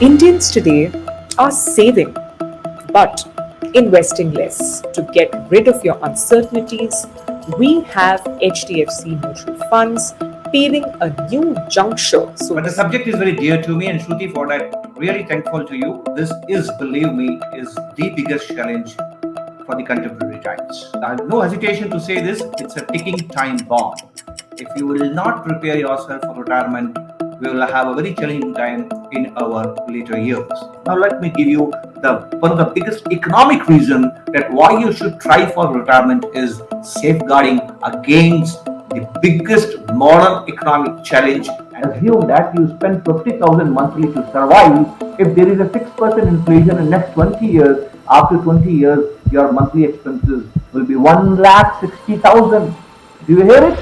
Indians today are saving but investing less. To get rid of your uncertainties, we have HDFC mutual funds paving a new juncture. But the subject is very dear to me, and Shruti, for that, really thankful to you. This is, believe me, is the biggest challenge for the contemporary times. I have no hesitation to say this, it's a ticking time bomb. If you will not prepare yourself for retirement, we will have a very challenging time in our later years. Now let me give you one of the biggest economic reason that why you should try for retirement is safeguarding against the biggest modern economic challenge. Assume that you spend 50,000 monthly to survive. If there is a 6% inflation in next 20 years, after 20 years, your monthly expenses will be 1,60,000. Do you hear it?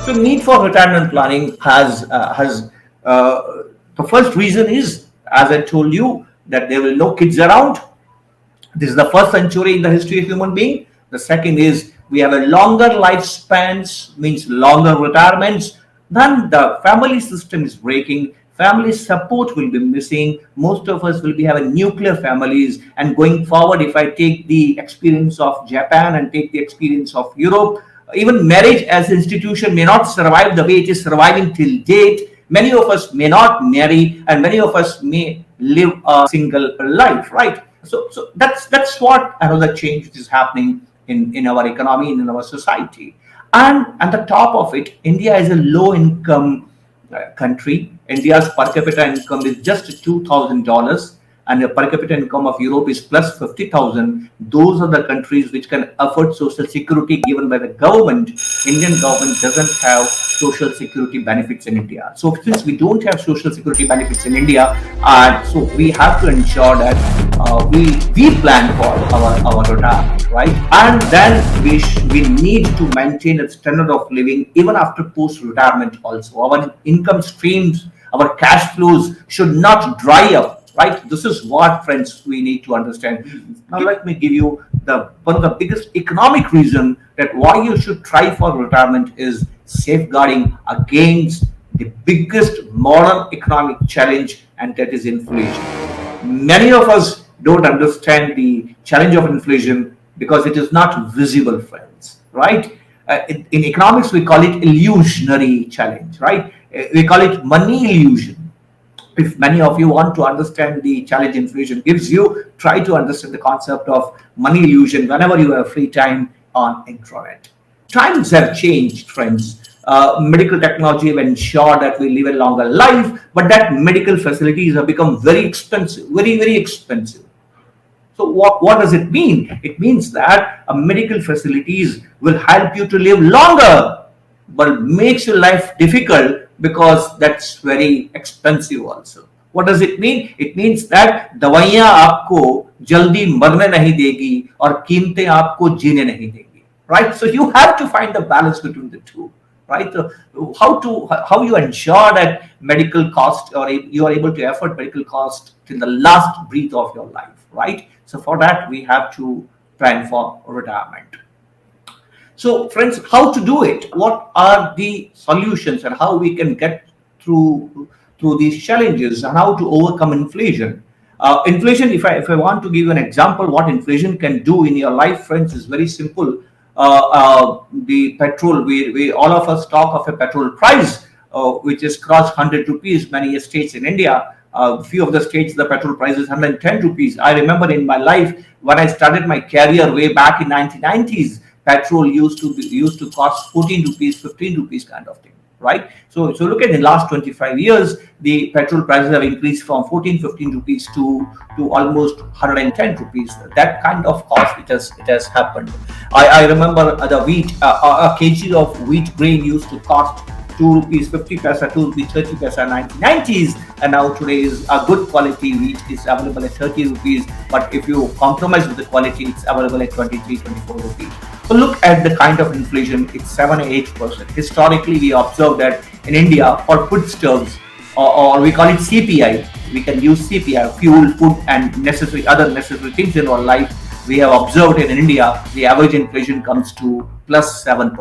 So need for retirement planning has the first reason is, as I told you, that there will no kids around. This is the first century in the history of human being. The second is we have a longer lifespans, means longer retirements. Then the family system is breaking. Family support will be missing. Most of us will be having nuclear families. And going forward, if I take the experience of Japan and take the experience of Europe, even marriage as an institution may not survive the way it is surviving till date. Many of us may not marry, and many of us may live a single life, right? So that's what another change which is happening in our economy and in our society. And on the top of it, India is a low income country. India's per capita income is just $2,000. And the per capita income of Europe is plus 50,000. Those are the countries which can afford social security given by the government. Indian government doesn't have social security benefits in India. So since we don't have social security benefits in India, so we have to ensure that we plan for our retirement, right? And then we need to maintain a standard of living even after post-retirement also. Our income streams, our cash flows should not dry up. Right, this is what, friends, we need to understand. Now, let me give you one of the biggest economic reason that why you should try for retirement is safeguarding against the biggest modern economic challenge, and that is inflation. Many of us don't understand the challenge of inflation because it is not visible, friends. Right? In economics, we call it illusionary challenge. Right? We call it money illusion. If many of you want to understand the challenge inflation gives you, try to understand the concept of money illusion whenever you have free time on intranet. Times have changed, friends. Medical technology have ensured that we live a longer life, but that medical facilities have become very expensive, very, very expensive. So what does it mean? It means that medical facilities will help you to live longer, but makes your life difficult because that's very expensive also. What does it mean? It means that दवाइयाँ आपको जल्दी मरने नहीं देगी और कीमतें आपको जीने नहीं देगी. Right? So you have to find the balance between the two. Right? How you ensure that medical cost, or you are able to afford medical cost till the last breath of your life. Right? So for that we have to plan for retirement. So friends, how to do it? What are the solutions and how we can get through these challenges and how to overcome inflation? Inflation, if I want to give you an example, what inflation can do in your life, friends, is very simple. The petrol, we all of us talk of a petrol price, which has crossed 100 rupees, many states in India. Few of the states, the petrol price is 110 rupees. I remember in my life, when I started my career way back in 1990s, petrol used to cost 14 rupees, 15 rupees kind of thing. right? So look at the last 25 years, the petrol prices have increased from 14-15 rupees to almost 110 rupees. That kind of cost it has happened. I remember the wheat, a kg of wheat grain used to cost 2 rupees 50 paisa, 2 rupees 30 paisa, 1990s, and now today is a good quality wheat is available at 30 rupees. But if you compromise with the quality, it's available at 23, 24 rupees. So look at the kind of inflation, it's 7-8%. Historically, we observed that in India for foodstuffs, or we call it CPI, we can use CPI, fuel, food, and other necessary things in our life. We have observed in India, the average inflation comes to plus 7%,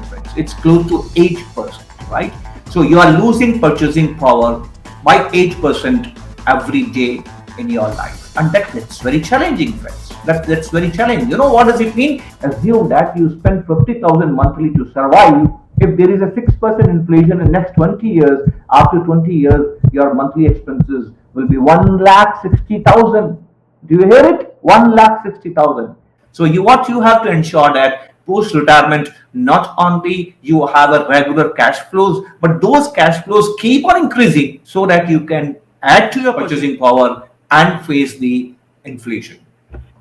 friends. It's close to 8%, right? So you are losing purchasing power by 8% every day in your life. And that's very challenging, friends. That's very challenging. You know what does it mean? Assume that you spend 50,000 monthly to survive. If there is a 6% inflation in next 20 years, after 20 years, your monthly expenses will be 1,60,000. Do you hear it? 1,60,000. So what you have to ensure that post-retirement, not only you have a regular cash flows, but those cash flows keep on increasing so that you can add to your purchasing power and face the inflation.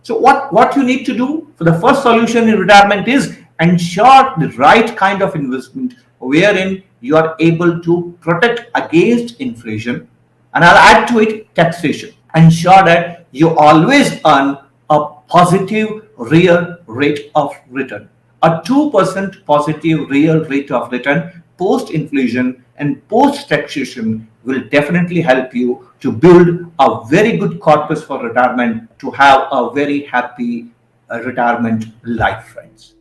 So what you need to do for the first solution in retirement is ensure the right kind of investment wherein you are able to protect against inflation, and I'll add to it taxation. Ensure that you always earn a positive real rate of return. A 2% positive real rate of return post inflation and post taxation will definitely help you to build a very good corpus for retirement, to have a very happy retirement life, friends.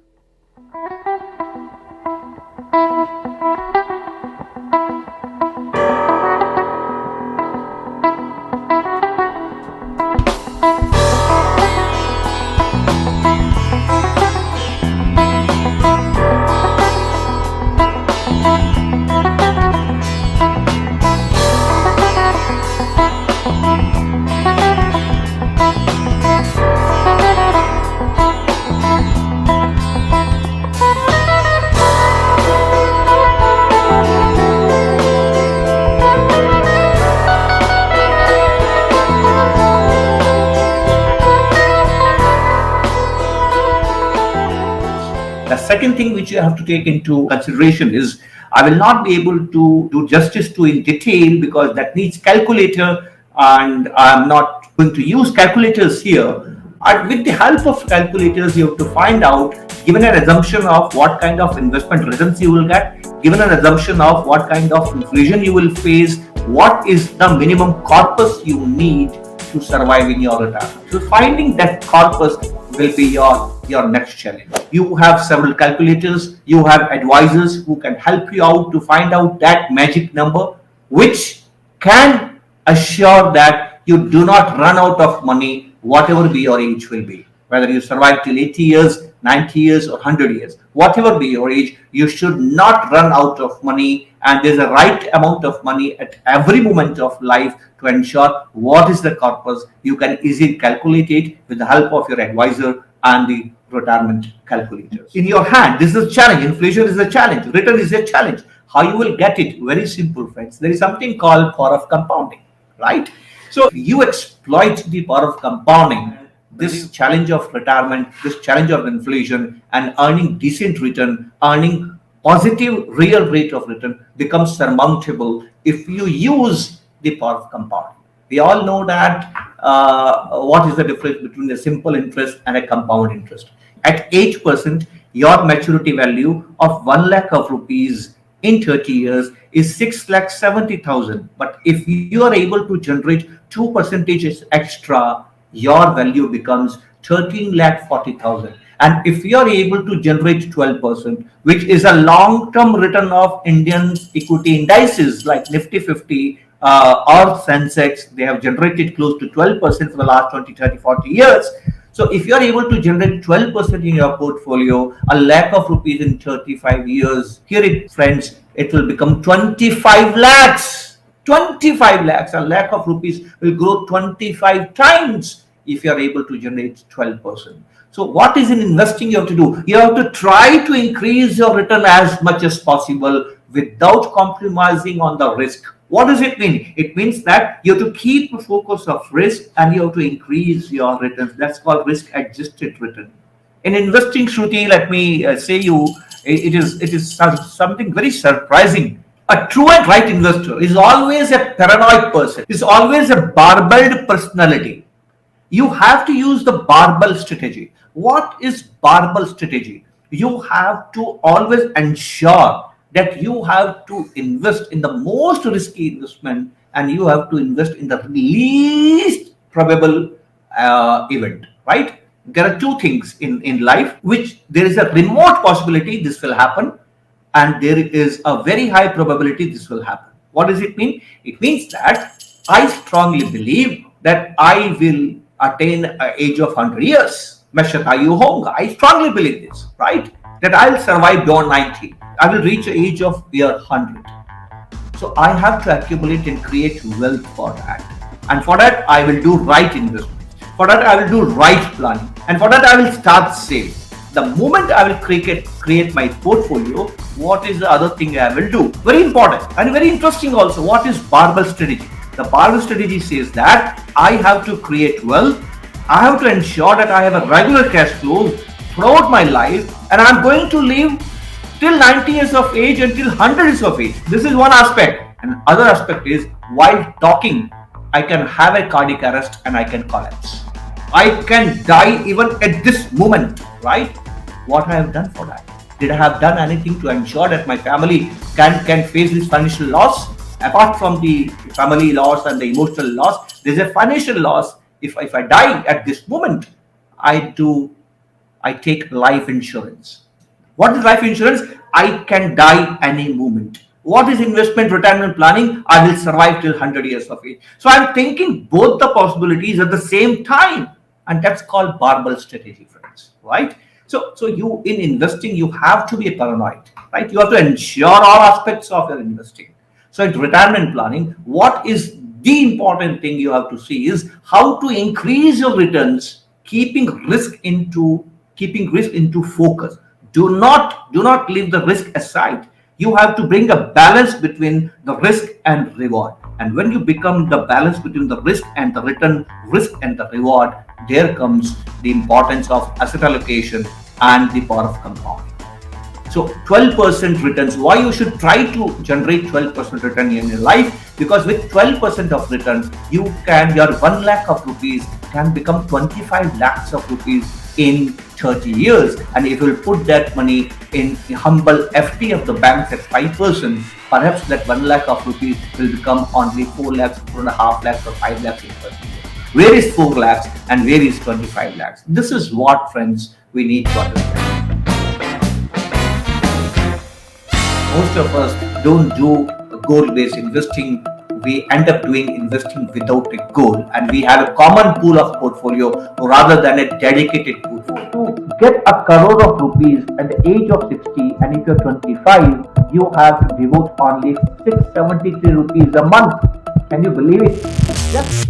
The second thing which you have to take into consideration is, I will not be able to do justice to in detail because that needs calculator, and I'm not going to use calculators here. And with the help of calculators, you have to find out, given an assumption of what kind of investment returns you will get, given an assumption of what kind of inflation you will face, what is the minimum corpus you need to survive in your retirement. So finding that corpus will be your next challenge. You have several calculators, you have advisors who can help you out to find out that magic number, which can assure that you do not run out of money, whatever be your age will be. Whether you survive till 80 years, 90 years, or 100 years, whatever be your age, you should not run out of money, and there's a right amount of money at every moment of life to ensure what is the corpus. You can easily calculate it with the help of your advisor and the retirement calculators. In your hand, this is a challenge. Inflation is a challenge. Return is a challenge. How you will get it? Very simple, friends. There is something called power of compounding, right? So if you exploit the power of compounding, this challenge of retirement, this challenge of inflation, and earning decent return, earning positive real rate of return becomes surmountable if you use the power of compounding. We all know that what is the difference between a simple interest and a compound interest. At 8%, your maturity value of 1 lakh of rupees in 30 years is 6,70,000. But if you are able to generate 2% extra, your value becomes 13,40,000. And if you are able to generate 12%, which is a long-term return of Indian equity indices like Nifty 50 or Sensex, they have generated close to 12% for the last 20, 30, 40 years. So if you are able to generate 12% in your portfolio, a lakh of rupees in 35 years, hear it, friends, it will become 25 lakhs. 25 lakhs, a lakh of rupees will grow 25 times if you are able to generate 12%. So what is in investing you have to do? You have to try to increase your return as much as possible without compromising on the risk. What does it mean? It means that you have to keep a focus of risk and you have to increase your returns. That's called risk adjusted return. In investing, Shruti, let me say you, it is something very surprising. A true and right investor is always a paranoid person, is always a barbelled personality. You have to use the barbell strategy. What is barbell strategy? You have to always ensure that you have to invest in the most risky investment and you have to invest in the least probable event, right? There are two things in life which there is a remote possibility this will happen and there is a very high probability this will happen. What does it mean? It means that I strongly believe that I will attain an age of 100 years. I strongly believe this, right? That I'll survive beyond 90. I will reach the age of year 100. So I have to accumulate and create wealth for that. And for that, I will do right investment. For that, I will do right planning. And for that, I will start saving. The moment I will create my portfolio, what is the other thing I will do? Very important and very interesting also. What is barbell strategy? The barbell strategy says that I have to create wealth. I have to ensure that I have a regular cash flow throughout my life and I'm going to live till 90 years of age until 100 years of age. This is one aspect. And other aspect is while talking, I can have a cardiac arrest and I can collapse. I can die even at this moment, right? What I have done for that? Did I have done anything to ensure that my family can face this financial loss? Apart from the family loss and the emotional loss, there's a financial loss. If I die at this moment, I take life insurance. What is life insurance? I can die any moment. What is investment retirement planning? I will survive till 100 years of age. So I'm thinking both the possibilities at the same time. And that's called barbell strategy, friends, right? So you in investing, you have to be a paranoid, right? You have to ensure all aspects of your investing. So in retirement planning, what is the important thing you have to see is how to increase your returns, keeping risk into focus. Do not leave the risk aside. You have to bring a balance between the risk and reward. And when you become the balance between the risk and the return, risk and the reward, there comes the importance of asset allocation and the power of compounding. So 12% returns, why you should try to generate 12% return in your life? Because with 12% of return, your 1 lakh of rupees can become 25 lakhs of rupees in 30 years. And if you put that money in a humble FD of the banks at 5%, perhaps that 1 lakh of rupees will become only 4 lakhs, 4.5 lakhs or 5 lakhs in 30 years. Where is 4 lakhs and where is 25 lakhs? This is what, friends, we need to understand. Most of us don't do goal-based investing. We end up doing investing without a goal, and we have a common pool of portfolio rather than a dedicated portfolio. To get a crore of rupees at the age of 60, and if you're 25, you have to devote only 673 rupees a month. Can you believe it? Just